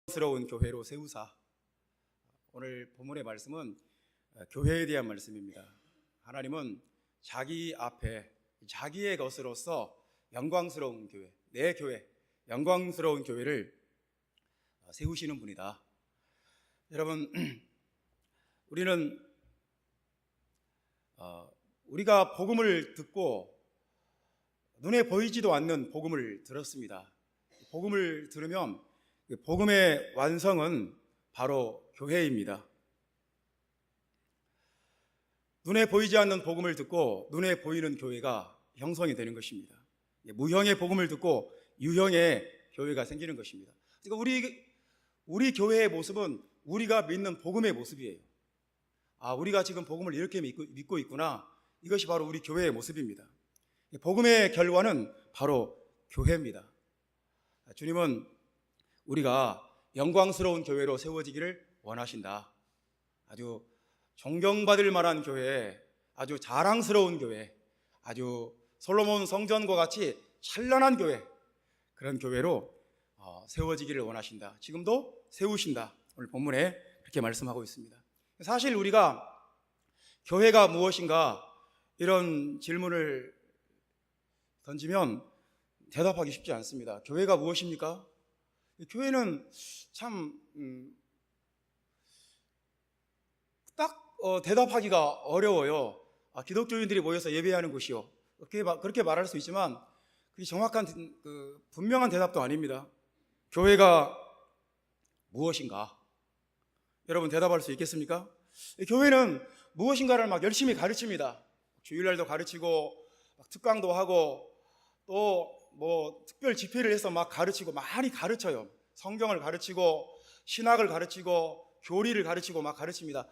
스러운 교회로 세우사. 오늘 본문의 말씀은 교회에 대한 말씀입니다. 하나님은 자기 앞에 자기의 것으로서 영광스러운 교회, 내 교회, 영광스러운 교회를 세우시는 분이다. 여러분, 우리는 우리가 복음을 듣고 눈에 보이지도 않는 복음을 들었습니다. 복음을 들으면 복음의 완성은 바로 교회입니다. 눈에 보이지 않는 복음을 듣고 눈에 보이는 교회가 형성이 되는 것입니다. 무형의 복음을 듣고 유형의 교회가 생기는 것입니다. 그러니까 우리 교회의 모습은 우리가 믿는 복음의 모습이에요. 우리가 지금 복음을 이렇게 믿고 있구나. 이것이 바로 우리 교회의 모습입니다. 복음의 결과는 바로 교회입니다. 주님은 우리가 영광스러운 교회로 세워지기를 원하신다. 아주 존경받을 만한 교회, 아주 자랑스러운 교회, 아주 솔로몬 성전과 같이 찬란한 교회, 그런 교회로 세워지기를 원하신다. 지금도 세우신다. 오늘 본문에 그렇게 말씀하고 있습니다. 사실 우리가 교회가 무엇인가 이런 질문을 던지면 대답하기 쉽지 않습니다. 교회가 무엇입니까? 교회는 참 대답하기가 어려워요. 기독교인들이 모여서 예배하는 곳이요. 그렇게 말할 수 있지만 그게 정확한 분명한 대답도 아닙니다. 교회가 무엇인가? 여러분 대답할 수 있겠습니까? 교회는 무엇인가를 막 열심히 가르칩니다. 주일날도 가르치고 특강도 하고 또 특별 집회를 해서 막 가르치고 많이 가르쳐요. 성경을 가르치고 신학을 가르치고 교리를 가르치고 막 가르칩니다.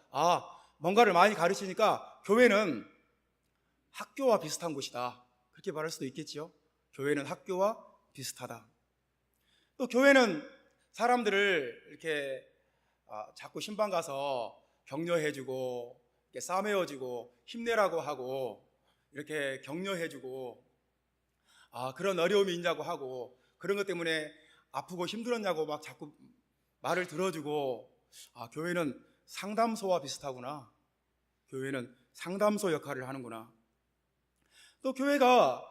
뭔가를 많이 가르치니까 교회는 학교와 비슷한 곳이다. 그렇게 말할 수도 있겠지요. 교회는 학교와 비슷하다. 또 교회는 사람들을 이렇게 자꾸 신방 가서 격려해주고 이렇게 싸매어주고 힘내라고 하고 이렇게 격려해주고 그런 어려움이 있냐고 하고 그런 것 때문에 아프고 힘들었냐고 막 자꾸 말을 들어주고 교회는 상담소와 비슷하구나. 교회는 상담소 역할을 하는구나. 또 교회가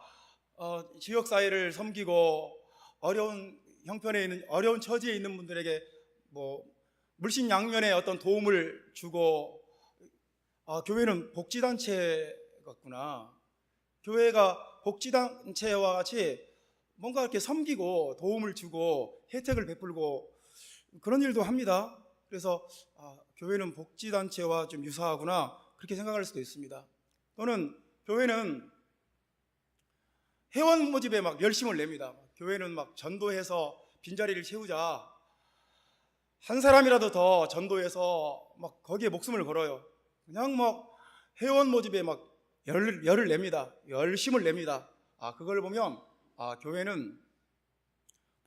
지역사회를 섬기고 어려운 형편에 있는 어려운 처지에 있는 분들에게 물신양면의 어떤 도움을 주고 교회는 복지단체 같구나. 교회가 복지단체와 같이 뭔가 이렇게 섬기고 도움을 주고 혜택을 베풀고 그런 일도 합니다. 그래서 교회는 복지단체와 좀 유사하구나 그렇게 생각할 수도 있습니다. 또는 교회는 회원 모집에 막 열심을 냅니다. 교회는 막 전도해서 빈자리를 채우자. 한 사람이라도 더 전도해서 막 거기에 목숨을 걸어요. 그냥 막 회원 모집에 막 열을 냅니다. 열심을 냅니다. 그걸 보면 교회는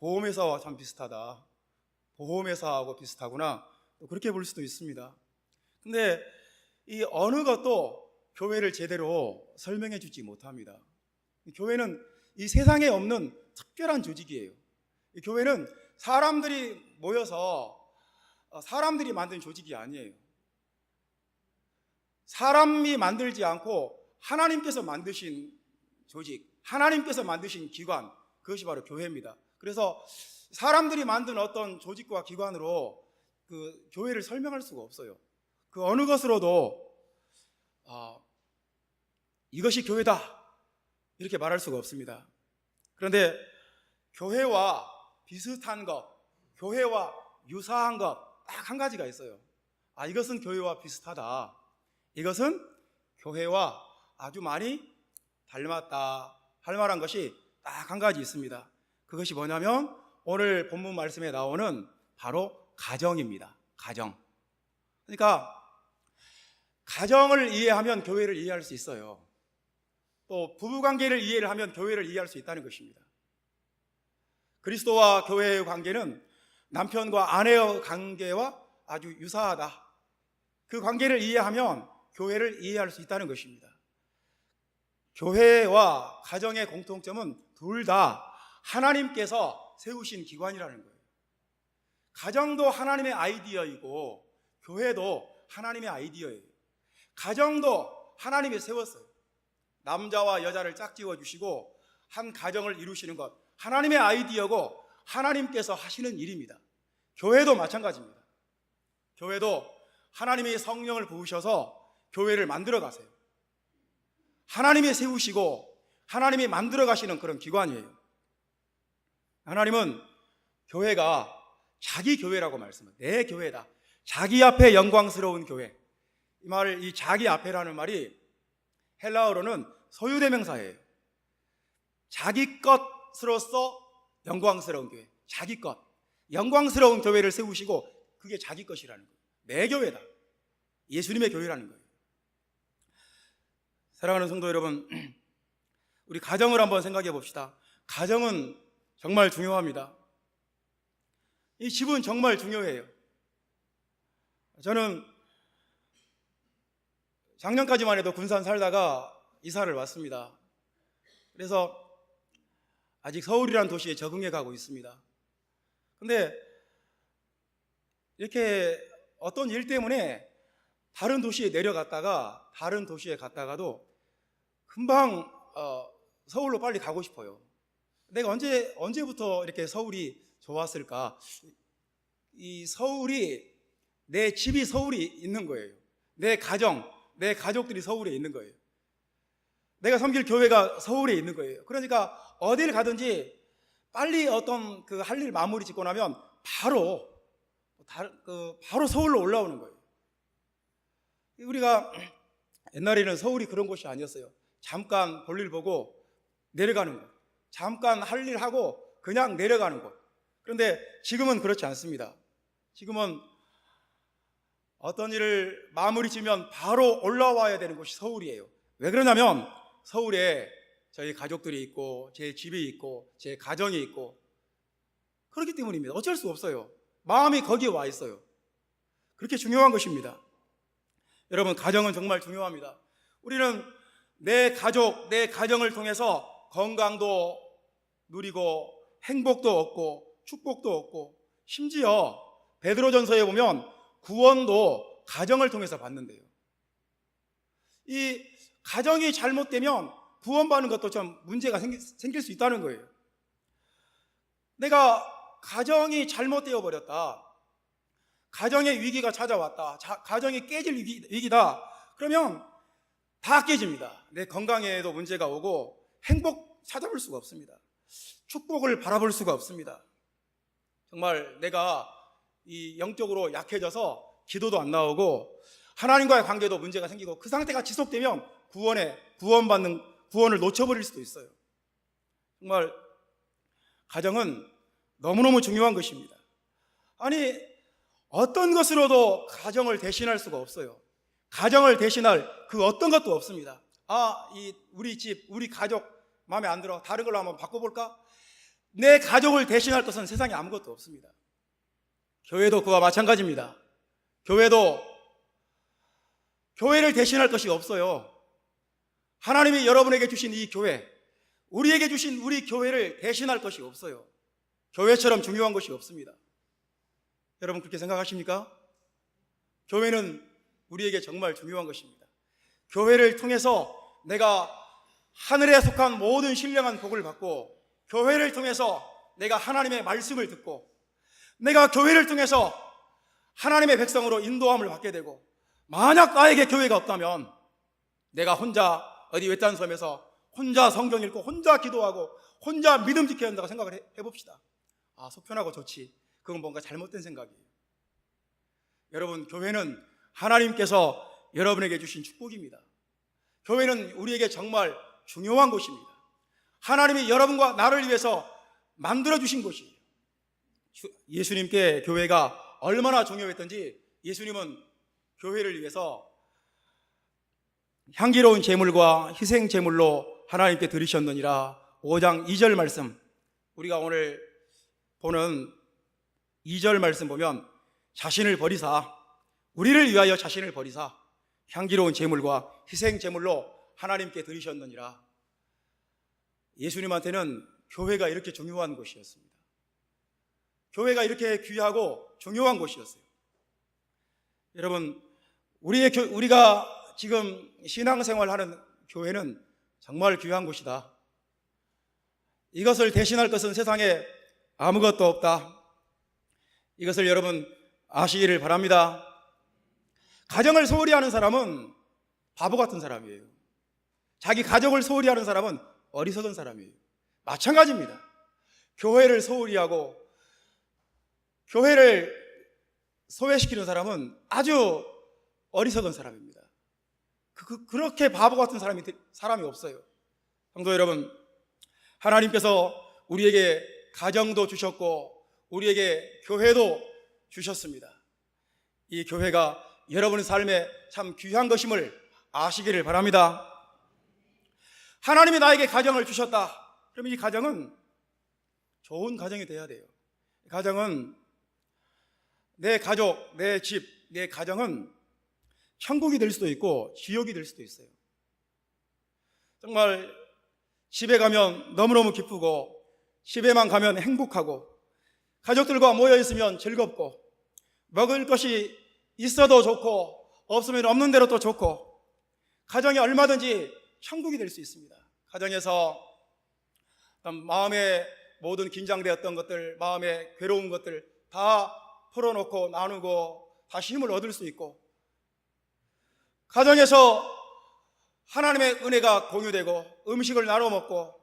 보험회사와 참 비슷하다. 보험회사하고 비슷하구나. 또 그렇게 볼 수도 있습니다. 근데 이 어느 것도 교회를 제대로 설명해 주지 못합니다. 교회는 이 세상에 없는 특별한 조직이에요. 이 교회는 사람들이 모여서 사람들이 만든 조직이 아니에요. 사람이 만들지 않고 하나님께서 만드신 조직, 하나님께서 만드신 기관, 그것이 바로 교회입니다. 그래서 사람들이 만든 어떤 조직과 기관으로 그 교회를 설명할 수가 없어요. 그 어느 것으로도 이것이 교회다 이렇게 말할 수가 없습니다. 그런데 교회와 비슷한 것, 교회와 유사한 것 딱 한 가지가 있어요. 이것은 교회와 비슷하다. 이것은 교회와 아주 많이 닮았다 할 만한 것이 딱 한 가지 있습니다. 그것이 뭐냐면 오늘 본문 말씀에 나오는 바로 가정입니다. 가정. 그러니까 가정을 이해하면 교회를 이해할 수 있어요. 또 부부관계를 이해를 하면 교회를 이해할 수 있다는 것입니다. 그리스도와 교회의 관계는 남편과 아내의 관계와 아주 유사하다. 그 관계를 이해하면 교회를 이해할 수 있다는 것입니다. 교회와 가정의 공통점은 둘 다 하나님께서 세우신 기관이라는 거예요. 가정도 하나님의 아이디어이고 교회도 하나님의 아이디어예요. 가정도 하나님이 세웠어요. 남자와 여자를 짝지어 주시고 한 가정을 이루시는 것, 하나님의 아이디어고 하나님께서 하시는 일입니다. 교회도 마찬가지입니다. 교회도 하나님의 성령을 부으셔서 교회를 만들어 가세요. 하나님이 세우시고 하나님이 만들어 가시는 그런 기관이에요. 하나님은 교회가 자기 교회라고 말씀합니다. 내 교회다. 자기 앞에 영광스러운 교회. 이 말을, 이 자기 앞에라는 말이 헬라어로는 소유대명사예요. 자기 것으로서 영광스러운 교회. 자기 것. 영광스러운 교회를 세우시고 그게 자기 것이라는 거예요. 내 교회다. 예수님의 교회라는 거예요. 사랑하는 성도 여러분, 우리 가정을 한번 생각해 봅시다. 가정은 정말 중요합니다. 이 집은 정말 중요해요. 저는 작년까지만 해도 군산 살다가 이사를 왔습니다. 그래서 아직 서울이라는 도시에 적응해 가고 있습니다. 근데 이렇게 어떤 일 때문에 다른 도시에 내려갔다가 다른 도시에 갔다가도 금방 서울로 빨리 가고 싶어요. 내가 언제부터 이렇게 서울이 좋았을까? 이 서울이, 내 집이 서울이 있는 거예요. 내 가정, 내 가족들이 서울에 있는 거예요. 내가 섬길 교회가 서울에 있는 거예요. 그러니까 어디를 가든지 빨리 어떤 그 할 일 마무리 짓고 나면 바로 서울로 올라오는 거예요. 우리가 옛날에는 서울이 그런 곳이 아니었어요. 잠깐 볼일 보고 내려가는 곳, 잠깐 할 일 하고 그냥 내려가는 곳. 그런데 지금은 그렇지 않습니다. 지금은 어떤 일을 마무리 지면 바로 올라와야 되는 곳이 서울이에요. 왜 그러냐면 서울에 저희 가족들이 있고 제 집이 있고 제 가정이 있고 그렇기 때문입니다. 어쩔 수 없어요. 마음이 거기에 와 있어요. 그렇게 중요한 것입니다. 여러분, 가정은 정말 중요합니다. 우리는 내 가족, 내 가정을 통해서 건강도 누리고 행복도 얻고 축복도 얻고, 심지어 베드로전서에 보면 구원도 가정을 통해서 받는데요. 이 가정이 잘못되면 구원받는 것도 좀 문제가 생길 수 있다는 거예요. 내가 가정이 잘못되어 버렸다, 가정의 위기가 찾아왔다, 가정이 깨질 위기다, 그러면 다 깨집니다. 내 건강에도 문제가 오고 행복 찾아볼 수가 없습니다. 축복을 바라볼 수가 없습니다. 정말 내가 이 영적으로 약해져서 기도도 안 나오고 하나님과의 관계도 문제가 생기고 그 상태가 지속되면 구원을 놓쳐버릴 수도 있어요. 정말 가정은 너무너무 중요한 것입니다. 아니, 어떤 것으로도 가정을 대신할 수가 없어요. 가정을 대신할 그 어떤 것도 없습니다. 우리 집, 우리 가족 마음에 안 들어, 다른 걸로 한번 바꿔볼까? 내 가족을 대신할 것은 세상에 아무것도 없습니다. 교회도 그와 마찬가지입니다. 교회도 교회를 대신할 것이 없어요. 하나님이 여러분에게 주신 이 교회, 우리에게 주신 우리 교회를 대신할 것이 없어요. 교회처럼 중요한 것이 없습니다. 여러분, 그렇게 생각하십니까? 교회는 우리에게 정말 중요한 것입니다. 교회를 통해서 내가 하늘에 속한 모든 신령한 복을 받고, 교회를 통해서 내가 하나님의 말씀을 듣고, 내가 교회를 통해서 하나님의 백성으로 인도함을 받게 되고, 만약 나에게 교회가 없다면 내가 혼자 어디 외딴 섬에서 혼자 성경 읽고 혼자 기도하고 혼자 믿음 지켜야 한다고 생각을 해봅시다. 속편하고 좋지. 그건 뭔가 잘못된 생각이에요. 여러분, 교회는 하나님께서 여러분에게 주신 축복입니다. 교회는 우리에게 정말 중요한 곳입니다. 하나님이 여러분과 나를 위해서 만들어주신 곳이에요. 예수님께 교회가 얼마나 중요했던지 예수님은 교회를 위해서 향기로운 제물과 희생 제물로 하나님께 드리셨느니라. 5장 2절 말씀, 우리가 오늘 보는 2절 말씀 보면 자신을 버리사, 우리를 위하여 자신을 버리사 향기로운 제물과 희생 제물로 하나님께 드리셨느니라. 예수님한테는 교회가 이렇게 중요한 곳이었습니다. 교회가 이렇게 귀하고 중요한 곳이었어요. 여러분, 우리가 지금 신앙생활하는 교회는 정말 귀한 곳이다. 이것을 대신할 것은 세상에 아무것도 없다. 이것을 여러분 아시기를 바랍니다. 가정을 소홀히 하는 사람은 바보 같은 사람이에요. 자기 가족을 소홀히 하는 사람은 어리석은 사람이에요. 마찬가지입니다. 교회를 소홀히 하고 교회를 소외시키는 사람은 아주 어리석은 사람입니다. 그렇게 바보 같은 사람이 없어요. 성도 여러분, 하나님께서 우리에게 가정도 주셨고 우리에게 교회도 주셨습니다. 이 교회가 여러분의 삶에 참 귀한 것임을 아시기를 바랍니다. 하나님이 나에게 가정을 주셨다. 그러면 이 가정은 좋은 가정이 돼야 돼요. 가정은 내 가족, 내 집, 내 가정은 천국이 될 수도 있고 지옥이 될 수도 있어요. 정말 집에 가면 너무너무 기쁘고 집에만 가면 행복하고 가족들과 모여 있으면 즐겁고 먹을 것이 있어도 좋고 없으면 없는 대로 또 좋고 가정이 얼마든지 천국이 될 수 있습니다. 가정에서 마음에 모든 긴장되었던 것들, 마음에 괴로운 것들 다 풀어놓고 나누고 다시 힘을 얻을 수 있고 가정에서 하나님의 은혜가 공유되고 음식을 나눠 먹고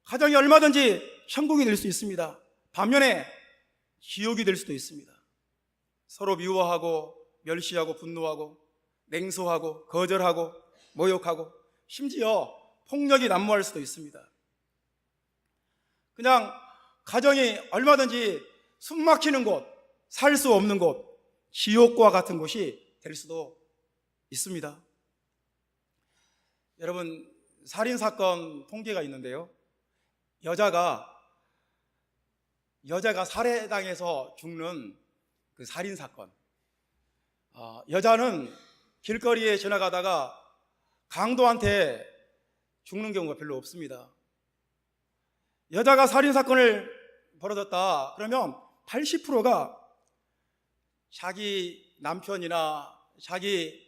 가정이 얼마든지 천국이 될 수 있습니다. 반면에 지옥이 될 수도 있습니다. 서로 미워하고 멸시하고 분노하고 냉소하고 거절하고 모욕하고 심지어 폭력이 난무할 수도 있습니다. 그냥 가정이 얼마든지 숨 막히는 곳, 살 수 없는 곳, 지옥과 같은 곳이 될 수도 있습니다. 여러분, 살인사건 통계가 있는데요, 여자가 살해당해서 죽는 그 살인사건, 여자는 길거리에 지나가다가 강도한테 죽는 경우가 별로 없습니다. 여자가 살인사건을 벌어졌다 그러면 80%가 자기 남편이나 자기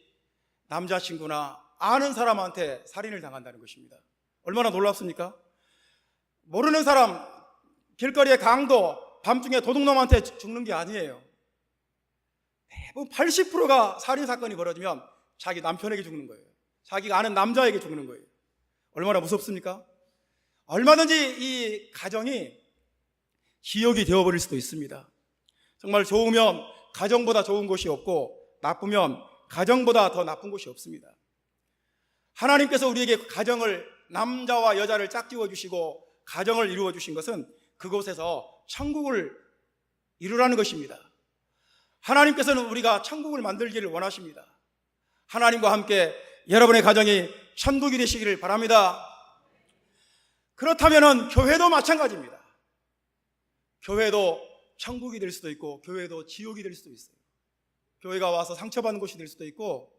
남자친구나 아는 사람한테 살인을 당한다는 것입니다. 얼마나 놀랍습니까? 모르는 사람, 길거리의 강도, 밤중에 도둑놈한테 죽는 게 아니에요. 대부분 80%가 살인사건이 벌어지면 자기 남편에게 죽는 거예요. 자기가 아는 남자에게 죽는 거예요. 얼마나 무섭습니까? 얼마든지 이 가정이 지옥이 되어버릴 수도 있습니다. 정말 좋으면 가정보다 좋은 곳이 없고 나쁘면 가정보다 더 나쁜 곳이 없습니다. 하나님께서 우리에게 가정을, 남자와 여자를 짝지어 주시고 가정을 이루어 주신 것은 그곳에서 천국을 이루라는 것입니다. 하나님께서는 우리가 천국을 만들기를 원하십니다. 하나님과 함께 여러분의 가정이 천국이 되시기를 바랍니다. 그렇다면 교회도 마찬가지입니다. 교회도 천국이 될 수도 있고 교회도 지옥이 될 수도 있어요. 교회가 와서 상처받는 곳이 될 수도 있고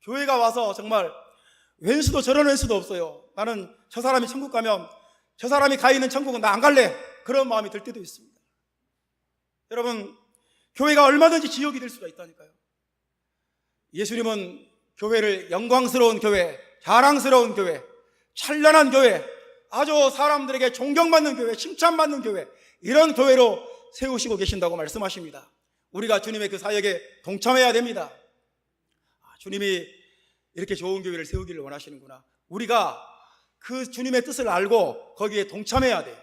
교회가 와서 정말 왼수도 저런 왼수도 없어요. 나는 저 사람이 천국 가면 저 사람이 가 있는 천국은 나 안 갈래, 그런 마음이 들 때도 있습니다. 여러분, 교회가 얼마든지 지옥이 될 수가 있다니까요. 예수님은 교회를 영광스러운 교회, 자랑스러운 교회, 찬란한 교회, 아주 사람들에게 존경받는 교회, 칭찬받는 교회, 이런 교회로 세우시고 계신다고 말씀하십니다. 우리가 주님의 그 사역에 동참해야 됩니다. 주님이 이렇게 좋은 교회를 세우기를 원하시는구나. 우리가 그 주님의 뜻을 알고 거기에 동참해야 돼요.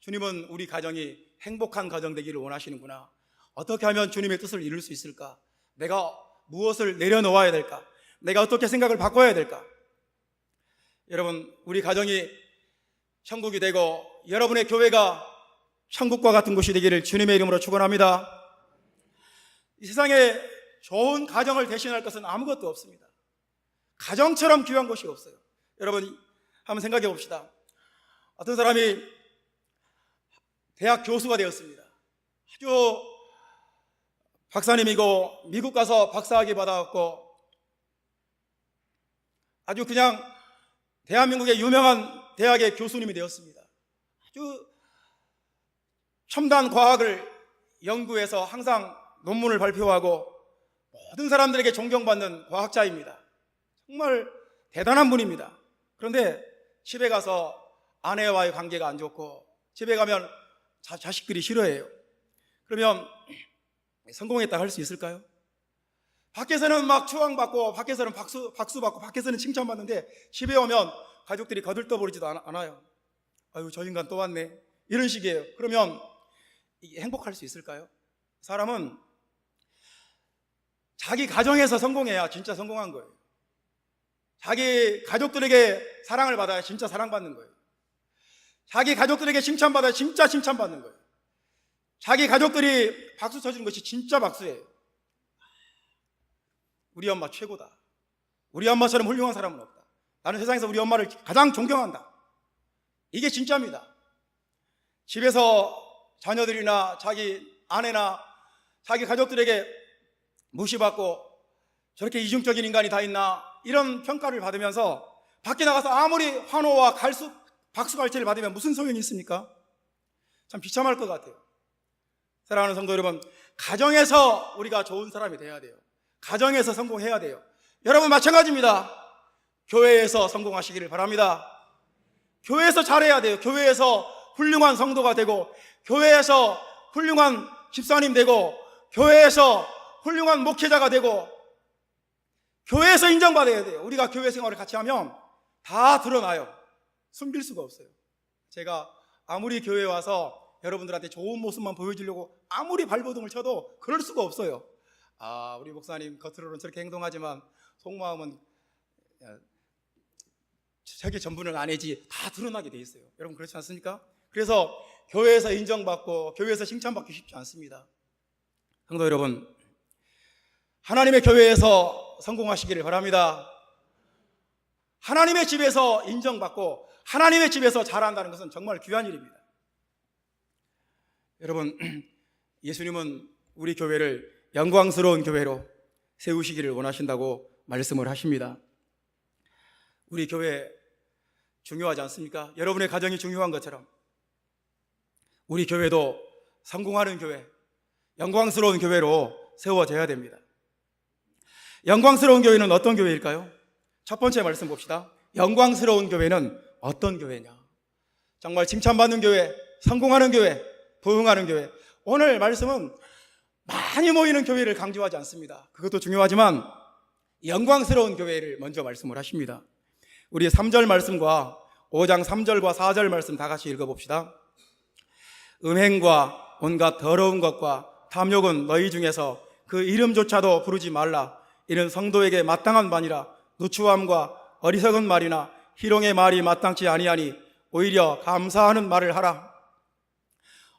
주님은 우리 가정이 행복한 가정 되기를 원하시는구나. 어떻게 하면 주님의 뜻을 이룰 수 있을까? 내가 무엇을 내려놓아야 될까? 내가 어떻게 생각을 바꿔야 될까? 여러분, 우리 가정이 천국이 되고 여러분의 교회가 천국과 같은 곳이 되기를 주님의 이름으로 축원합니다. 이 세상에 좋은 가정을 대신할 것은 아무것도 없습니다. 가정처럼 귀한 것이 없어요. 여러분, 한번 생각해 봅시다. 어떤 사람이 대학 교수가 되었습니다. 아주 박사님이고 미국 가서 박사학위 받아갖고 아주 그냥 대한민국의 유명한 대학의 교수님이 되었습니다. 아주 첨단 과학을 연구해서 항상 논문을 발표하고 모든 사람들에게 존경받는 과학자입니다. 정말 대단한 분입니다. 그런데 집에 가서 아내와의 관계가 안 좋고 집에 가면 자식들이 싫어해요. 그러면 성공했다 할 수 있을까요? 밖에서는 막 추앙받고 밖에서는 박수 받고 밖에서는 칭찬받는데 집에 오면 가족들이 거들떠보지도 않아요. 아유, 저 인간 또 왔네, 이런 식이에요. 그러면 이게 행복할 수 있을까요? 사람은 자기 가정에서 성공해야 진짜 성공한 거예요. 자기 가족들에게 사랑을 받아야 진짜 사랑받는 거예요. 자기 가족들에게 칭찬받아야 진짜 칭찬받는 거예요. 자기 가족들이 박수 쳐주는 것이 진짜 박수예요. 우리 엄마 최고다, 우리 엄마처럼 훌륭한 사람은 없다, 나는 세상에서 우리 엄마를 가장 존경한다, 이게 진짜입니다. 집에서 자녀들이나 자기 아내나 자기 가족들에게 무시받고 저렇게 이중적인 인간이 다 있나 이런 평가를 받으면서 밖에 나가서 아무리 환호와 박수갈채를 받으면 무슨 소용이 있습니까? 참 비참할 것 같아요. 사랑하는 성도 여러분, 가정에서 우리가 좋은 사람이 돼야 돼요. 가정에서 성공해야 돼요. 여러분 마찬가지입니다. 교회에서 성공하시기를 바랍니다. 교회에서 잘해야 돼요. 교회에서 훌륭한 성도가 되고, 교회에서 훌륭한 집사님 되고, 교회에서 훌륭한 목회자가 되고, 교회에서 인정받아야 돼요. 우리가 교회 생활을 같이 하면 다 드러나요. 숨길 수가 없어요. 제가 아무리 교회에 와서 여러분들한테 좋은 모습만 보여주려고 아무리 발버둥을 쳐도 그럴 수가 없어요. 아, 우리 목사님 겉으로는 저렇게 행동하지만 속마음은 저게 전부는 아니지, 다 드러나게 돼 있어요. 여러분 그렇지 않습니까? 그래서 교회에서 인정받고 교회에서 칭찬받기 쉽지 않습니다. 성도 여러분, 하나님의 교회에서 성공하시기를 바랍니다. 하나님의 집에서 인정받고 하나님의 집에서 잘한다는 것은 정말 귀한 일입니다. 여러분, 예수님은 우리 교회를 영광스러운 교회로 세우시기를 원하신다고 말씀을 하십니다. 우리 교회 중요하지 않습니까? 여러분의 가정이 중요한 것처럼 우리 교회도 성공하는 교회, 영광스러운 교회로 세워져야 됩니다. 영광스러운 교회는 어떤 교회일까요? 첫 번째 말씀 봅시다. 영광스러운 교회는 어떤 교회냐? 정말 칭찬받는 교회, 성공하는 교회, 부흥하는 교회. 오늘 말씀은 많이 모이는 교회를 강조하지 않습니다. 그것도 중요하지만 영광스러운 교회를 먼저 말씀을 하십니다. 우리 3절 말씀과 5장 3절과 4절 말씀 다 같이 읽어봅시다. 음행과 온갖 더러운 것과 탐욕은 너희 중에서 그 이름조차도 부르지 말라. 이는 성도에게 마땅한 말이라. 누추함과 어리석은 말이나 희롱의 말이 마땅치 아니하니 오히려 감사하는 말을 하라.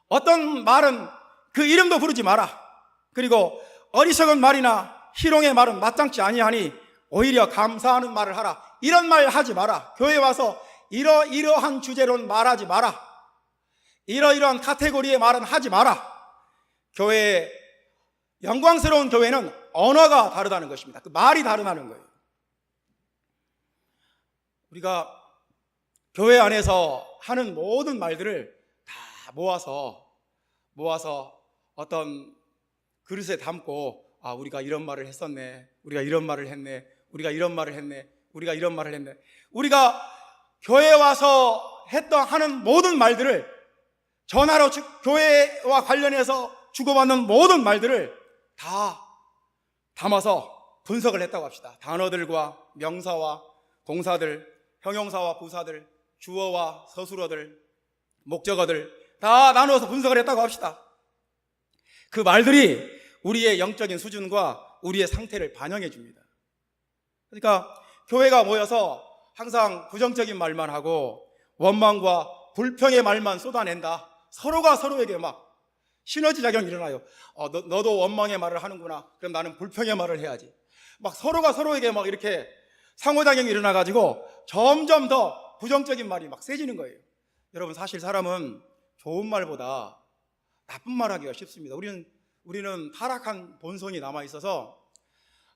어떤 말은 그 이름도 부르지 마라. 그리고 어리석은 말이나 희롱의 말은 마땅치 아니하니 오히려 감사하는 말을 하라. 이런 말 하지 마라. 교회에 와서 이러한 주제로는 말하지 마라. 이러이러한 카테고리의 말은 하지 마라. 교회의 영광스러운 교회는 언어가 다르다는 것입니다. 그 말이 다르다는 거예요. 우리가 교회 안에서 하는 모든 말들을 다 모아서 어떤 그릇에 담고, 아, 우리가 이런 말을 했었네, 우리가 이런 말을 했네, 우리가 이런 말을 했네, 우리가 이런 말을 했네. 우리가 교회에 와서 하는 모든 말들을, 전화로 교회와 관련해서 주고받는 모든 말들을 다 담아서 분석을 했다고 합시다. 단어들과 명사와 동사들, 형용사와 부사들, 주어와 서술어들, 목적어들 다 나누어서 분석을 했다고 합시다. 그 말들이 우리의 영적인 수준과 우리의 상태를 반영해 줍니다. 그러니까 교회가 모여서 항상 부정적인 말만 하고 원망과 불평의 말만 쏟아낸다. 서로가 서로에게 막 시너지 작용이 일어나요. 너도 원망의 말을 하는구나. 그럼 나는 불평의 말을 해야지. 막 서로가 서로에게 막 이렇게 상호작용이 일어나가지고 점점 더 부정적인 말이 막 세지는 거예요. 여러분, 사실 사람은 좋은 말보다 나쁜 말 하기가 쉽습니다. 우리는 타락한 본성이 남아있어서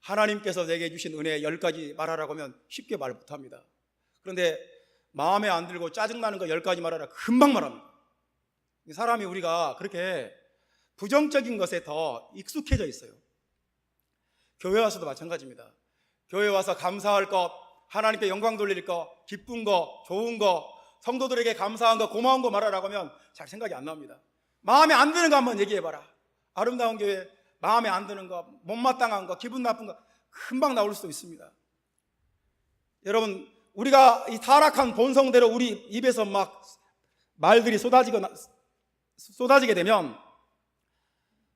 하나님께서 내게 주신 은혜 10가지 말하라고 하면 쉽게 말 못합니다. 그런데 마음에 안 들고 짜증나는 거 10가지 말하라 금방 말합니다. 사람이 우리가 그렇게 부정적인 것에 더 익숙해져 있어요. 교회 와서도 마찬가지입니다. 교회 와서 감사할 것, 하나님께 영광 돌릴 것, 기쁜 거, 좋은 거, 성도들에게 감사한 거, 고마운 거 말하라고 하면 잘 생각이 안 납니다. 마음에 안 드는 거 한번 얘기해봐라. 아름다운 교회 마음에 안 드는 거, 못마땅한 거, 기분 나쁜 거 금방 나올 수도 있습니다. 여러분, 우리가 이 타락한 본성대로 우리 입에서 막 말들이 쏟아지게 되면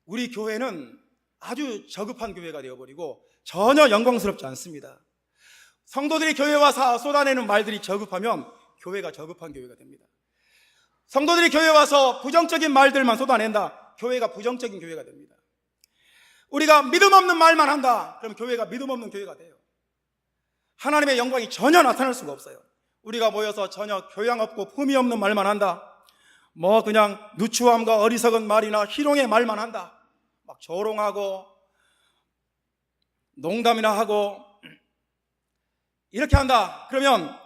우리 교회는 아주 저급한 교회가 되어버리고 전혀 영광스럽지 않습니다. 성도들이 교회에 와서 쏟아내는 말들이 저급하면 교회가 저급한 교회가 됩니다. 성도들이 교회에 와서 부정적인 말들만 쏟아낸다, 교회가 부정적인 교회가 됩니다. 우리가 믿음 없는 말만 한다, 그럼 교회가 믿음 없는 교회가 돼요. 하나님의 영광이 전혀 나타날 수가 없어요. 우리가 모여서 전혀 교양 없고 품위 없는 말만 한다, 뭐 그냥 누추함과 어리석은 말이나 희롱의 말만 한다, 막 조롱하고 농담이나 하고 이렇게 한다, 그러면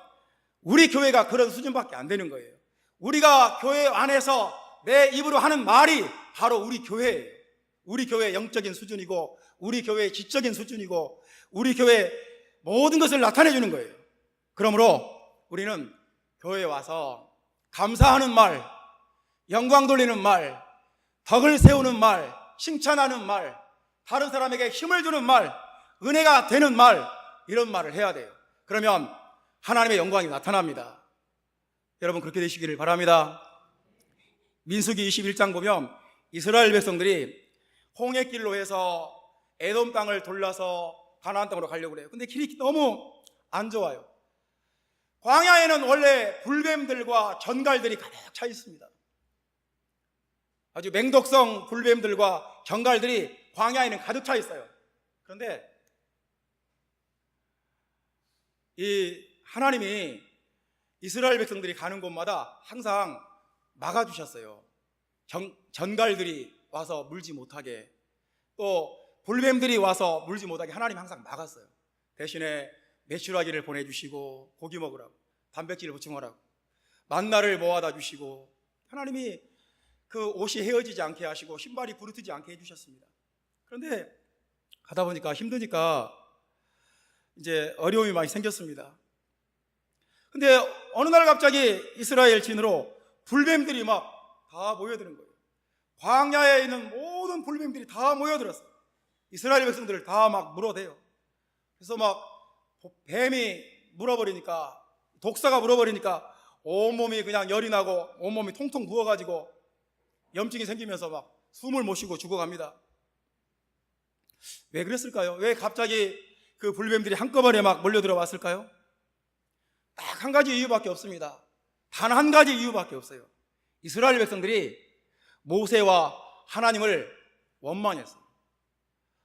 우리 교회가 그런 수준밖에 안 되는 거예요. 우리가 교회 안에서 내 입으로 하는 말이 바로 우리 교회예요. 우리 교회의 영적인 수준이고, 우리 교회의 지적인 수준이고, 우리 교회의 모든 것을 나타내 주는 거예요. 그러므로 우리는 교회에 와서 감사하는 말, 영광 돌리는 말, 덕을 세우는 말, 칭찬하는 말, 다른 사람에게 힘을 주는 말, 은혜가 되는 말, 이런 말을 해야 돼요. 그러면 하나님의 영광이 나타납니다. 여러분, 그렇게 되시기를 바랍니다. 민수기 21장 보면 이스라엘 백성들이 홍해길로 해서 에돔 땅을 돌려서 가나안 땅으로 가려고 그래요. 근데 길이 너무 안 좋아요. 광야에는 원래 불뱀들과 전갈들이 가득 차 있습니다. 아주 맹독성 불뱀들과 전갈들이 광야에는 가득 차 있어요. 그런데 이 하나님이 이스라엘 백성들이 가는 곳마다 항상 막아주셨어요. 전갈들이 와서 물지 못하게, 또 불뱀들이 와서 물지 못하게 하나님 항상 막았어요. 대신에 메추라기를 보내주시고, 고기 먹으라고, 단백질을 보충하라고, 만나를 모아다 주시고, 하나님이 그 옷이 헤어지지 않게 하시고 신발이 부르트지 않게 해주셨습니다. 그런데 가다 보니까 힘드니까 이제 어려움이 많이 생겼습니다. 근데 어느 날 갑자기 이스라엘 진으로 불뱀들이 막 다 모여드는 거예요. 광야에 있는 모든 불뱀들이 다 모여들었어요. 이스라엘 백성들을 다 막 물어대요. 그래서 막 뱀이 물어버리니까, 독사가 물어버리니까 온몸이 그냥 열이 나고 온몸이 통통 부어가지고 염증이 생기면서 막 숨을 못 쉬고 죽어갑니다. 왜 그랬을까요? 왜 갑자기 그 불뱀들이 한꺼번에 막 몰려들어 왔을까요? 딱 한 가지 이유밖에 없습니다. 단 한 가지 이유밖에 없어요. 이스라엘 백성들이 모세와 하나님을 원망했어요.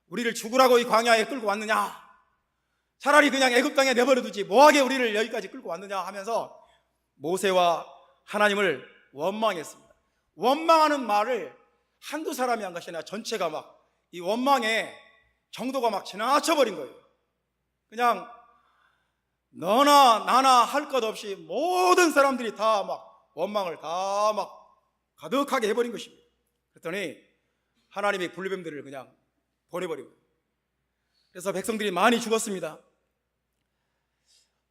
우리를 죽으라고 이 광야에 끌고 왔느냐, 차라리 그냥 애굽 땅에 내버려 두지 뭐하게 우리를 여기까지 끌고 왔느냐 하면서 모세와 하나님을 원망했습니다. 원망하는 말을 한두 사람이 한 것이 아니라 전체가 막 이 원망의 정도가 막 지나쳐버린 거예요. 그냥 너나 나나 할 것 없이 모든 사람들이 다 막 원망을 다 막 가득하게 해버린 것입니다. 그랬더니 하나님이 불뱀들을 그냥 보내버리고, 그래서 백성들이 많이 죽었습니다.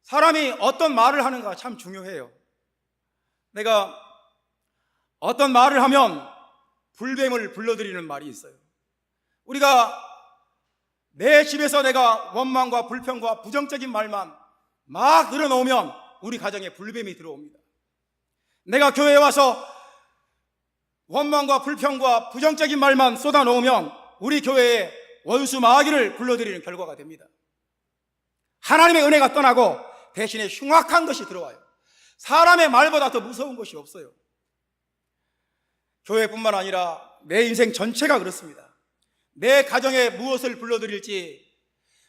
사람이 어떤 말을 하는가 참 중요해요. 내가 어떤 말을 하면 불뱀을 불러들이는 말이 있어요. 우리가 내 집에서 내가 원망과 불평과 부정적인 말만 막 늘어놓으면 우리 가정에 불뱀이 들어옵니다. 내가 교회에 와서 원망과 불평과 부정적인 말만 쏟아놓으면 우리 교회에 원수 마귀를 불러들이는 결과가 됩니다. 하나님의 은혜가 떠나고 대신에 흉악한 것이 들어와요. 사람의 말보다 더 무서운 것이 없어요. 교회뿐만 아니라 내 인생 전체가 그렇습니다. 내 가정에 무엇을 불러들일지,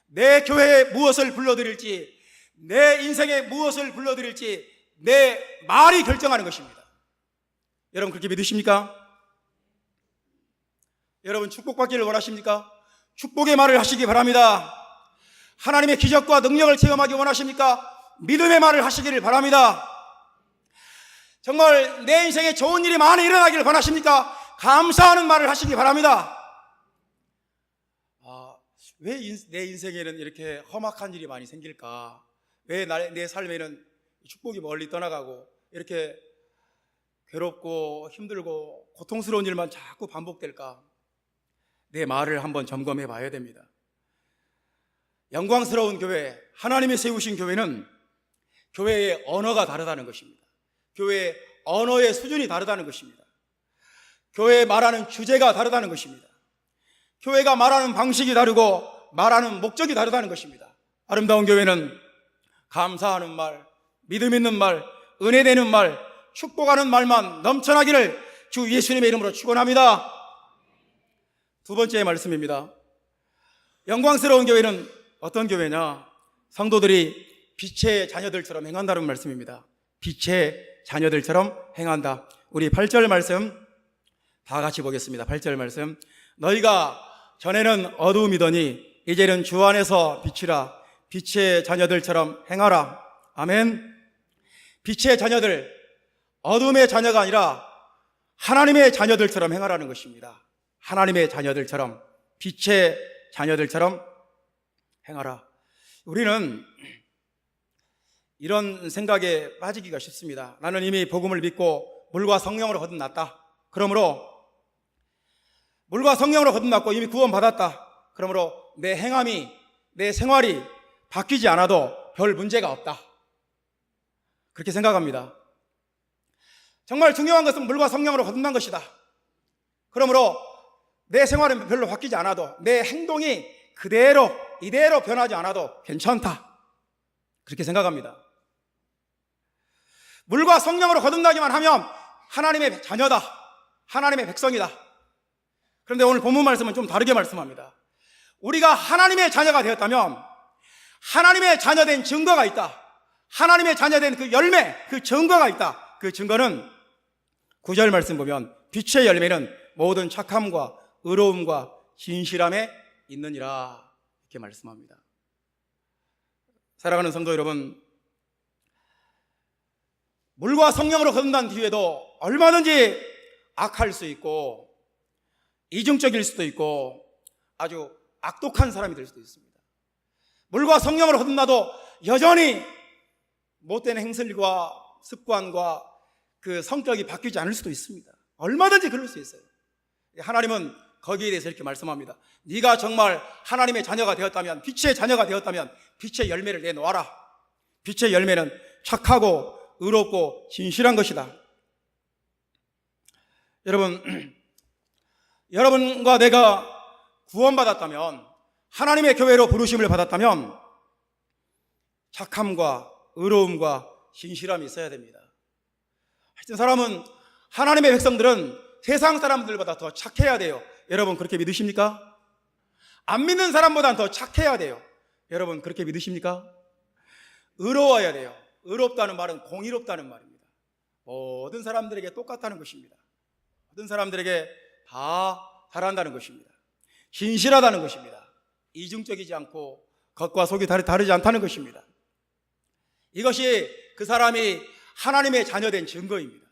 내 교회에 무엇을 불러들일지, 내 인생에 무엇을 불러들일지 내 말이 결정하는 것입니다. 여러분, 그렇게 믿으십니까? 여러분, 축복받기를 원하십니까? 축복의 말을 하시기 바랍니다. 하나님의 기적과 능력을 체험하기 원하십니까? 믿음의 말을 하시기를 바랍니다. 정말 내 인생에 좋은 일이 많이 일어나기를 원하십니까? 감사하는 말을 하시기 바랍니다. 왜 내 인생에는 이렇게 험악한 일이 많이 생길까? 왜 내 삶에는 축복이 멀리 떠나가고 이렇게 괴롭고 힘들고 고통스러운 일만 자꾸 반복될까? 내 말을 한번 점검해 봐야 됩니다. 영광스러운 교회, 하나님이 세우신 교회는 교회의 언어가 다르다는 것입니다. 교회의 언어의 수준이 다르다는 것입니다. 교회에 말하는 주제가 다르다는 것입니다. 교회가 말하는 방식이 다르고 말하는 목적이 다르다는 것입니다. 아름다운 교회는 감사하는 말, 믿음 있는 말, 은혜 되는 말, 축복하는 말만 넘쳐나기를 주 예수님의 이름으로 축원합니다. 두 번째 말씀입니다. 영광스러운 교회는 어떤 교회냐? 성도들이 빛의 자녀들처럼 행한다는 말씀입니다. 빛의 자녀들처럼 행한다. 우리 8절 말씀 다 같이 보겠습니다. 8절 말씀. 너희가 전에는 어두움이더니 이제는 주 안에서 빛이라. 빛의 자녀들처럼 행하라. 아멘. 빛의 자녀들, 어둠의 자녀가 아니라 하나님의 자녀들처럼 행하라는 것입니다. 하나님의 자녀들처럼, 빛의 자녀들처럼 행하라. 우리는 이런 생각에 빠지기가 쉽습니다. 나는 이미 복음을 믿고 물과 성령으로 거듭났다. 그러므로 물과 성령으로 거듭났고 이미 구원받았다. 그러므로 내 행함이, 내 생활이 바뀌지 않아도 별 문제가 없다. 그렇게 생각합니다. 정말 중요한 것은 물과 성령으로 거듭난 것이다. 그러므로 내 생활은 별로 바뀌지 않아도, 내 행동이 그대로 이대로 변하지 않아도 괜찮다. 그렇게 생각합니다. 물과 성령으로 거듭나기만 하면 하나님의 자녀다, 하나님의 백성이다. 그런데 오늘 본문 말씀은 좀 다르게 말씀합니다. 우리가 하나님의 자녀가 되었다면 하나님의 자녀된 증거가 있다. 하나님의 자녀된 그 열매, 그 증거가 있다. 그 증거는 9절 말씀 보면 빛의 열매는 모든 착함과 의로움과 진실함에 있느니라. 이렇게 말씀합니다. 사랑하는 성도 여러분, 물과 성령으로 거듭난 뒤에도 얼마든지 악할 수 있고 이중적일 수도 있고 아주 악독한 사람이 될 수도 있습니다. 물과 성령으로 거듭나도 여전히 못된 행실과 습관과 그 성격이 바뀌지 않을 수도 있습니다. 얼마든지 그럴 수 있어요. 하나님은 거기에 대해서 이렇게 말씀합니다. 네가 정말 하나님의 자녀가 되었다면, 빛의 자녀가 되었다면 빛의 열매를 내놓아라. 빛의 열매는 착하고 의롭고 진실한 것이다. 여러분과 내가 구원받았다면, 하나님의 교회로 부르심을 받았다면 착함과 의로움과 진실함이 있어야 됩니다. 하여튼 사람은, 하나님의 백성들은 세상 사람들보다 더 착해야 돼요. 여러분 그렇게 믿으십니까? 안 믿는 사람보다는 더 착해야 돼요. 여러분 그렇게 믿으십니까? 의로워야 돼요. 의롭다는 말은 공의롭다는 말입니다. 모든 사람들에게 똑같다는 것입니다. 모든 사람들에게 다 잘한다는 것입니다. 진실하다는 것입니다. 이중적이지 않고 겉과 속이 다르지 않다는 것입니다. 이것이 그 사람이 하나님의 자녀된 증거입니다.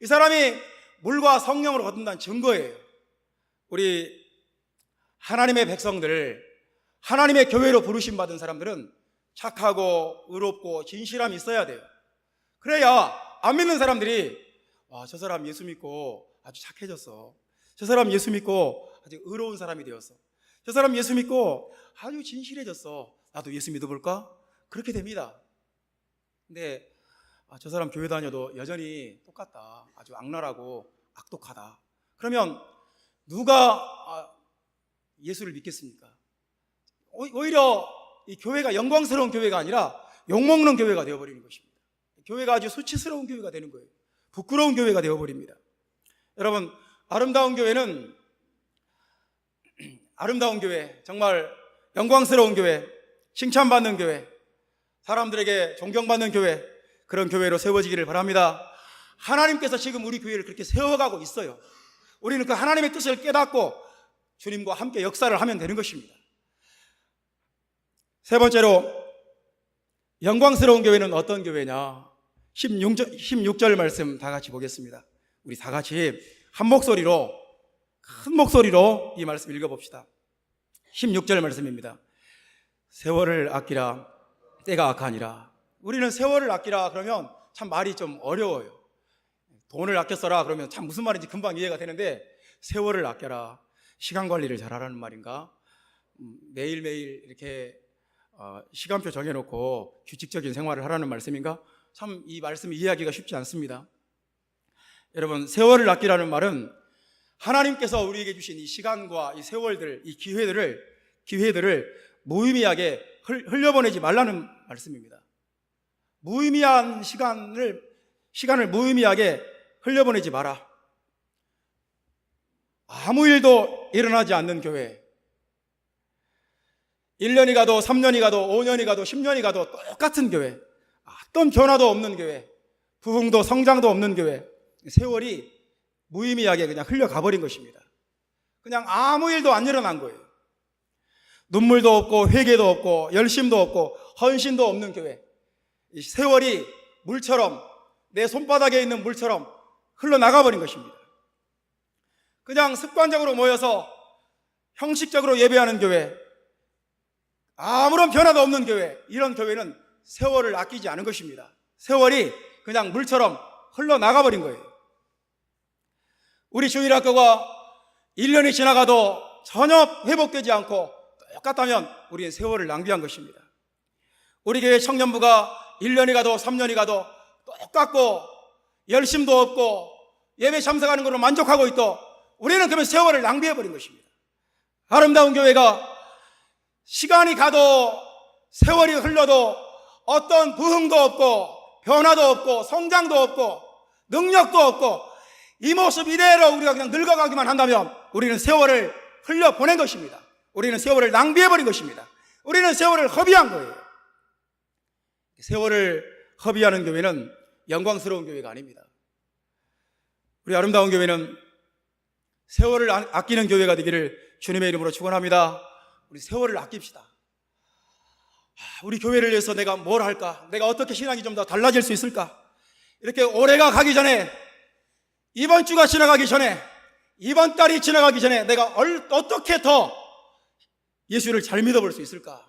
이 사람이 물과 성령으로 거듭난 증거예요. 우리 하나님의 백성들, 하나님의 교회로 부르심 받은 사람들은 착하고 의롭고 진실함이 있어야 돼요. 그래야 안 믿는 사람들이 와, 저 사람 예수 믿고 아주 착해졌어. 저 사람 예수 믿고 아주 의로운 사람이 되었어. 저 사람 예수 믿고 아주 진실해졌어. 나도 예수 믿어볼까? 그렇게 됩니다. 근데 저 사람 교회 다녀도 여전히 똑같다. 아주 악랄하고 악독하다. 그러면 누가 예수를 믿겠습니까? 오히려 이 교회가 영광스러운 교회가 아니라 욕먹는 교회가 되어버리는 것입니다. 교회가 아주 수치스러운 교회가 되는 거예요. 부끄러운 교회가 되어버립니다. 여러분, 아름다운 교회는, 아름다운 교회, 정말 영광스러운 교회, 칭찬받는 교회, 사람들에게 존경받는 교회, 그런 교회로 세워지기를 바랍니다. 하나님께서 지금 우리 교회를 그렇게 세워가고 있어요. 우리는 그 하나님의 뜻을 깨닫고 주님과 함께 역사를 하면 되는 것입니다. 세 번째로, 영광스러운 교회는 어떤 교회냐? 16절 말씀 다 같이 보겠습니다. 우리 다 같이 한 목소리로, 큰 목소리로 이 말씀 읽어봅시다. 16절 말씀입니다. 세월을 아끼라, 때가 악하니라. 우리는 세월을 아끼라 그러면 참 말이 좀 어려워요. 돈을 아껴 써라 그러면 참 무슨 말인지 금방 이해가 되는데, 세월을 아껴라, 시간 관리를 잘하라는 말인가? 매일매일 이렇게 시간표 정해놓고 규칙적인 생활을 하라는 말씀인가? 참 이 말씀 이해하기가 쉽지 않습니다. 여러분, 세월을 아끼라는 말은 하나님께서 우리에게 주신 이 시간과 이 세월들, 이 기회들을 무의미하게 흘려보내지 말라는 말씀입니다. 무의미한 시간을 무의미하게 흘려보내지 마라. 아무 일도 일어나지 않는 교회, 1년이 가도 3년이 가도 5년이 가도 10년이 가도 똑같은 교회, 어떤 변화도 없는 교회, 부흥도 성장도 없는 교회, 세월이 무의미하게 그냥 흘러가버린 것입니다. 그냥 아무 일도 안 일어난 거예요. 눈물도 없고 회개도 없고 열심도 없고 헌신도 없는 교회, 이 세월이 물처럼, 내 손바닥에 있는 물처럼 흘러나가버린 것입니다. 그냥 습관적으로 모여서 형식적으로 예배하는 교회, 아무런 변화도 없는 교회, 이런 교회는 세월을 아끼지 않은 것입니다. 세월이 그냥 물처럼 흘러나가버린 거예요. 우리 주일학교가 1년이 지나가도 전혀 회복되지 않고 똑같다면 우리는 세월을 낭비한 것입니다. 우리 교회 청년부가 1년이 가도 3년이 가도 똑같고 열심도 없고 예배 참석하는 것으로 만족하고 있도 우리는 그러면 세월을 낭비해버린 것입니다. 아름다운 교회가 시간이 가도 세월이 흘러도 어떤 부흥도 없고 변화도 없고 성장도 없고 능력도 없고 이 모습 이대로 우리가 그냥 늙어가기만 한다면 우리는 세월을 흘려보낸 것입니다. 우리는 세월을 낭비해버린 것입니다. 우리는 세월을 허비한 거예요. 세월을 허비하는 교회는 영광스러운 교회가 아닙니다. 우리 아름다운 교회는 세월을 아끼는 교회가 되기를 주님의 이름으로 축원합니다. 우리 세월을 아낍시다. 우리 교회를 위해서 내가 뭘 할까? 내가 어떻게 신앙이 좀 더 달라질 수 있을까? 이렇게 올해가 가기 전에, 이번 주가 지나가기 전에, 이번 달이 지나가기 전에 내가 어떻게 더 예수를 잘 믿어볼 수 있을까?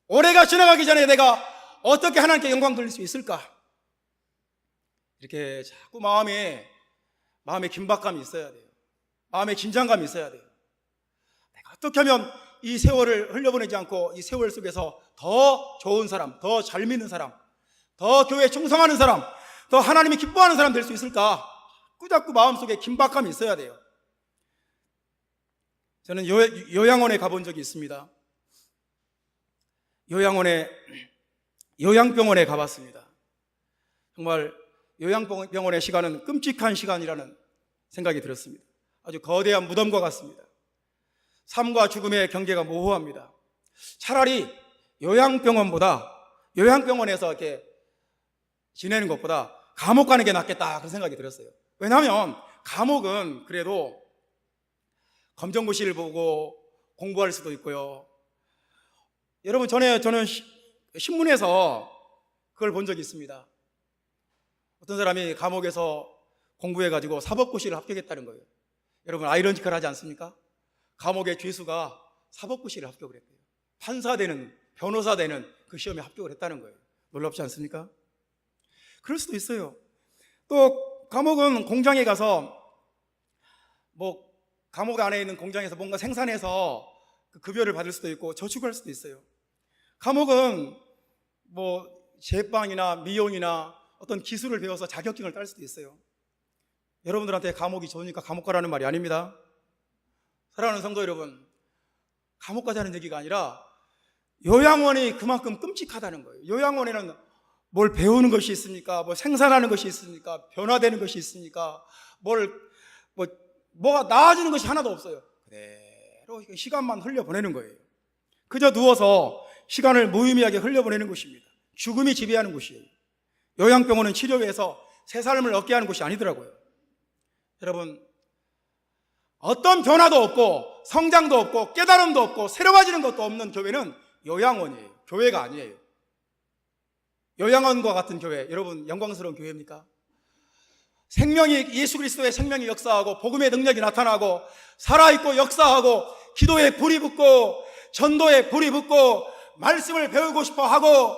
올해가 지나가기 전에 내가 어떻게 하나님께 영광 돌릴 수 있을까? 이렇게 자꾸 마음에 긴박감이 있어야 돼요. 마음에 긴장감이 있어야 돼요. 내가 어떻게 하면 이 세월을 흘려보내지 않고 이 세월 속에서 더 좋은 사람, 더 잘 믿는 사람, 더 교회에 충성하는 사람, 더 하나님이 기뻐하는 사람 될 수 있을까? 자꾸 마음속에 긴박감이 있어야 돼요. 저는 요양원에 가본 적이 있습니다. 요양병원에 가봤습니다. 정말 요양병원의 시간은 끔찍한 시간이라는 생각이 들었습니다. 아주 거대한 무덤과 같습니다. 삶과 죽음의 경계가 모호합니다. 차라리 요양병원에서 이렇게 지내는 것보다 감옥 가는 게 낫겠다, 그런 생각이 들었어요. 왜냐하면 감옥은 그래도 검정고시를 보고 공부할 수도 있고요. 여러분, 저는 신문에서 그걸 본 적이 있습니다. 어떤 사람이 감옥에서 공부해가지고 사법고시를 합격했다는 거예요. 여러분, 아이러니컬하지 않습니까? 감옥의 죄수가 사법고시를 합격을 했대요. 판사 되는, 변호사 되는 그 시험에 합격을 했다는 거예요. 놀랍지 않습니까? 그럴 수도 있어요. 또 감옥은 공장에 가서 감옥 안에 있는 공장에서 뭔가 생산해서 그 급여를 받을 수도 있고 저축할 수도 있어요. 감옥은 제빵이나 미용이나 어떤 기술을 배워서 자격증을 딸 수도 있어요. 여러분들한테 감옥이 좋으니까 감옥 가라는 말이 아닙니다. 사랑하는 성도 여러분, 감옥 가자는 얘기가 아니라 요양원이 그만큼 끔찍하다는 거예요. 요양원에는 뭘 배우는 것이 있습니까? 뭘 생산하는 것이 있습니까? 변화되는 것이 있습니까? 뭐가 나아지는 것이 하나도 없어요. 그대로 시간만 흘려보내는 거예요. 그저 누워서 시간을 무의미하게 흘려보내는 것입니다. 죽음이 지배하는 곳이에요. 요양병원은 치료해서 새 삶을 얻게 하는 곳이 아니더라고요. 여러분, 어떤 변화도 없고 성장도 없고 깨달음도 없고 새로워지는 것도 없는 교회는 요양원이에요. 교회가 아니에요. 요양원과 같은 교회, 여러분 영광스러운 교회입니까? 생명이, 예수 그리스도의 생명이 역사하고 복음의 능력이 나타나고 살아있고 역사하고 기도에 불이 붙고 전도에 불이 붙고 말씀을 배우고 싶어 하고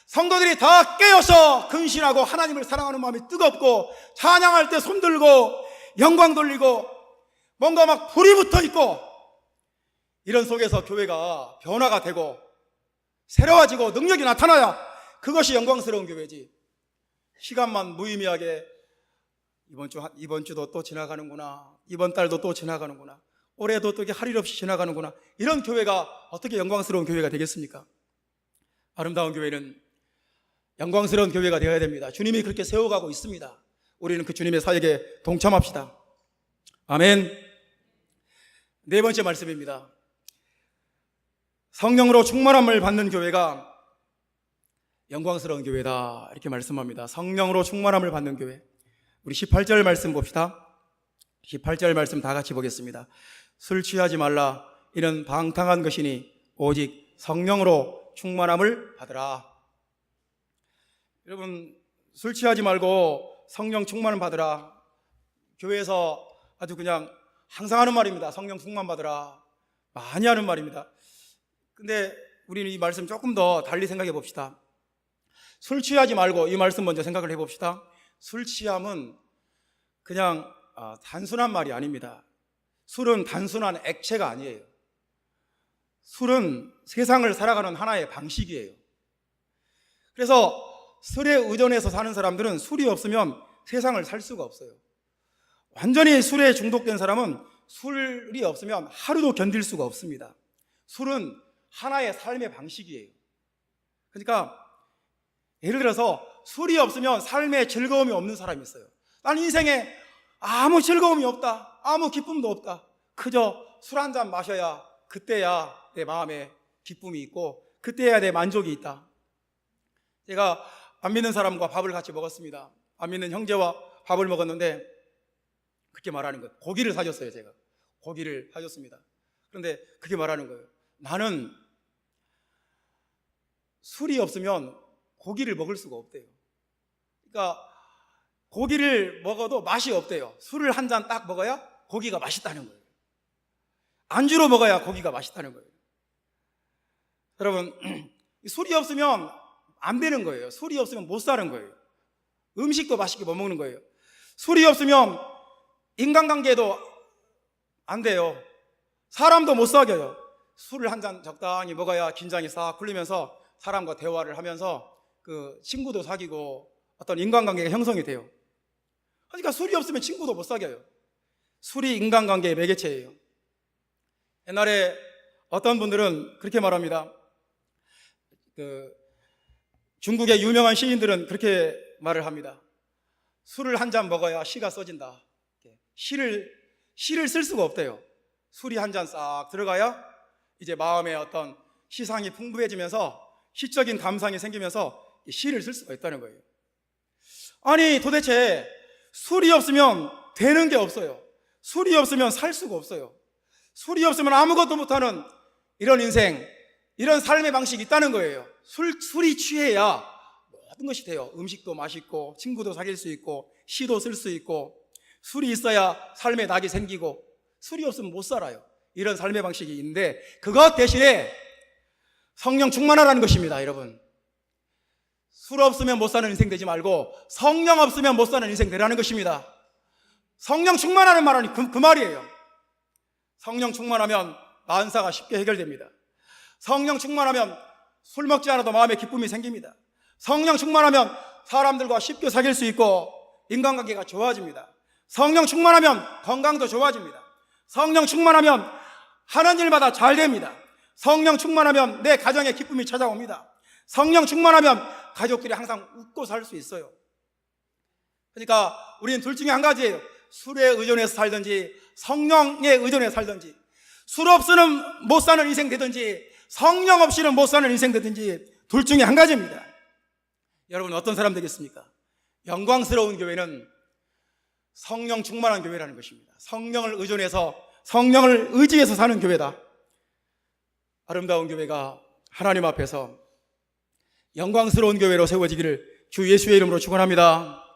성도들이 다 깨어서 근신하고 하나님을 사랑하는 마음이 뜨겁고 찬양할 때 손들고 영광 돌리고 뭔가 막 불이 붙어 있고, 이런 속에서 교회가 변화가 되고 새로워지고 능력이 나타나야 그것이 영광스러운 교회지. 시간만 무의미하게 이번 주도 또 지나가는구나, 이번 달도 또 지나가는구나, 올해도 또 할 일 없이 지나가는구나, 이런 교회가 어떻게 영광스러운 교회가 되겠습니까? 아름다운 교회는 영광스러운 교회가 되어야 됩니다. 주님이 그렇게 세워가고 있습니다. 우리는 그 주님의 사역에 동참합시다. 아멘. 네 번째 말씀입니다. 성령으로 충만함을 받는 교회가 영광스러운 교회다, 이렇게 말씀합니다. 성령으로 충만함을 받는 교회. 우리 18절 말씀 봅시다. 18절 말씀 다 같이 보겠습니다. 술 취하지 말라. 이는 방탕한 것이니 오직 성령으로 충만함을 받으라. 여러분, 술 취하지 말고 성령 충만을 받으라. 교회에서 아주 그냥 항상 하는 말입니다. 성령 충만 받으라. 많이 하는 말입니다. 근데 우리는 이 말씀 조금 더 달리 생각해 봅시다. 술 취하지 말고, 이 말씀 먼저 생각을 해봅시다. 술 취함은 그냥 단순한 말이 아닙니다. 술은 단순한 액체가 아니에요. 술은 세상을 살아가는 하나의 방식이에요. 그래서 술에 의존해서 사는 사람들은 술이 없으면 세상을 살 수가 없어요. 완전히 술에 중독된 사람은 술이 없으면 하루도 견딜 수가 없습니다. 술은 하나의 삶의 방식이에요. 그러니까 예를 들어서 술이 없으면 삶에 즐거움이 없는 사람이 있어요. 난 인생에 아무 즐거움이 없다, 아무 기쁨도 없다. 그저 술 한 잔 마셔야 그때야 내 마음에 기쁨이 있고 그때야 내 만족이 있다. 제가 안 믿는 사람과 밥을 같이 먹었습니다. 안 믿는 형제와 밥을 먹었는데 그렇게 말하는 거예요. 고기를 사줬어요. 제가 고기를 사줬습니다. 그런데 그렇게 말하는 거예요. 나는 술이 없으면 고기를 먹을 수가 없대요. 그러니까 고기를 먹어도 맛이 없대요. 술을 한 잔 딱 먹어야 고기가 맛있다는 거예요. 안주로 먹어야 고기가 맛있다는 거예요. 여러분, 술이 없으면 안 되는 거예요. 술이 없으면 못 사는 거예요. 음식도 맛있게 못 먹는 거예요. 술이 없으면 인간관계도 안 돼요. 사람도 못 사귀어요. 술을 한 잔 적당히 먹어야 긴장이 싹 풀리면서 사람과 대화를 하면서 그 친구도 사귀고 어떤 인간관계가 형성이 돼요. 그러니까 술이 없으면 친구도 못 사귀어요. 술이 인간관계의 매개체예요. 옛날에 어떤 분들은 그렇게 말합니다. 중국의 유명한 시인들은 그렇게 말을 합니다. 술을 한 잔 먹어야 시가 써진다. 시를 쓸 수가 없대요. 술이 한 잔 싹 들어가야 이제 마음에 어떤 시상이 풍부해지면서 시적인 감상이 생기면서 시를 쓸 수가 있다는 거예요. 아니, 도대체 술이 없으면 되는 게 없어요. 술이 없으면 살 수가 없어요. 술이 없으면 아무것도 못하는 이런 인생, 이런 삶의 방식이 있다는 거예요. 술이 취해야 모든 것이 돼요. 음식도 맛있고 친구도 사귈 수 있고 시도 쓸 수 있고, 술이 있어야 삶의 낙이 생기고, 술이 없으면 못 살아요. 이런 삶의 방식이 있는데 그것 대신에 성령 충만하라는 것입니다. 여러분, 술 없으면 못 사는 인생 되지 말고 성령 없으면 못 사는 인생 되라는 것입니다. 성령 충만하는 말은 그 말이에요. 성령 충만하면 만사가 쉽게 해결됩니다. 성령 충만하면 술 먹지 않아도 마음에 기쁨이 생깁니다. 성령 충만하면 사람들과 쉽게 사귈 수 있고 인간관계가 좋아집니다. 성령 충만하면 건강도 좋아집니다. 성령 충만하면 하는 일마다 잘 됩니다. 성령 충만하면 내 가정에 기쁨이 찾아옵니다. 성령 충만하면 가족들이 항상 웃고 살 수 있어요. 그러니까 우리는 둘 중에 한 가지예요. 술에 의존해서 살든지 성령에 의존해서 살든지, 술 없이는 못 사는 인생 되든지 성령 없이는 못 사는 인생 되든지 둘 중에 한 가지입니다. 여러분, 어떤 사람 되겠습니까? 영광스러운 교회는 성령 충만한 교회라는 것입니다. 성령을 의존해서, 성령을 의지해서 사는 교회다. 아름다운 교회가 하나님 앞에서 영광스러운 교회로 세워지기를 주 예수의 이름으로 축원합니다.